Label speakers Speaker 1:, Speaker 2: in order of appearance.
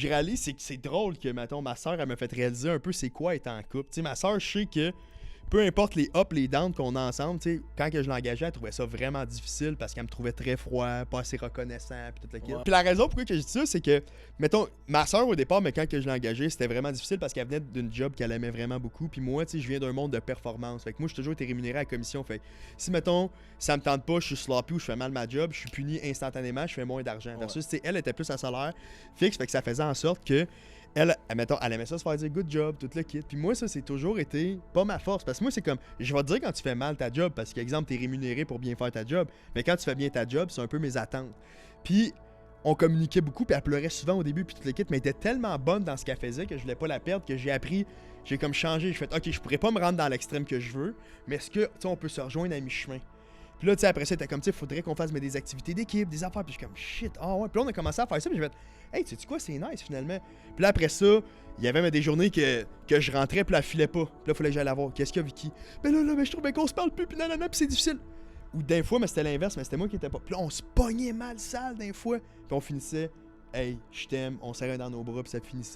Speaker 1: Puis je réalise, c'est que c'est drôle que, mettons, ma soeur, elle m'a fait réaliser un peu c'est quoi être en couple. Tu sais, ma soeur, je sais que peu importe les ups, les downs qu'on a ensemble, tu sais, quand que je l'engageais, elle trouvait ça vraiment difficile parce qu'elle me trouvait très froid, pas assez reconnaissant, puis toute la kit.
Speaker 2: Ouais.
Speaker 1: Puis la raison pourquoi que je dis ça, c'est que, mettons, ma soeur au départ, mais quand que je l'ai engagée, c'était vraiment difficile parce qu'elle venait d'une job qu'elle aimait vraiment beaucoup. Puis moi, tu sais, je viens d'un monde de performance. Fait que moi, j'ai toujours été rémunéré à la commission. Fait que si, mettons, ça me tente pas, je suis sloppy ou je fais mal ma job, je suis puni instantanément, je fais moins d'argent. Versus, tu sais, elle était plus à salaire fixe, fait que ça faisait en sorte que mettons, elle aimait ça se faire dire good job, tout le kit. Puis moi, ça, c'est toujours été pas ma force. Parce que moi, c'est comme, je vais te dire quand tu fais mal ta job, parce qu'exemple, t'es rémunéré pour bien faire ta job. Mais quand tu fais bien ta job, c'est un peu mes attentes. Puis on communiquait beaucoup, puis elle pleurait souvent au début, puis tout le kit, mais elle était tellement bonne dans ce qu'elle faisait que je voulais pas la perdre, que j'ai appris, j'ai comme changé. Je fais, ok, je pourrais pas me rendre dans l'extrême que je veux, mais est-ce que, tu sais, on peut se rejoindre à mi-chemin? Puis là, tu sais, après ça, t'es comme, tu sais, faudrait qu'on fasse des activités d'équipe, des affaires. Puis je suis comme, shit, ah ouais. Puis là, on a commencé à faire ça. Puis j'ai fait, hey, tu sais quoi, c'est nice finalement. Puis là, après ça, il y avait des journées que je rentrais, puis là, elle filait pas. Puis là, il fallait que j'aille la voir. Qu'est-ce qu'il y a, Vicky? Ben là, mais je trouvais qu'on se parle plus, puis nanana, puis c'est difficile. Ou d'un fois, mais c'était l'inverse, mais c'était moi qui étais pas. Puis là, on se pognait mal sale d'un fois. Puis on finissait, hey, je t'aime, on serrait dans nos bras, puis ça finissait.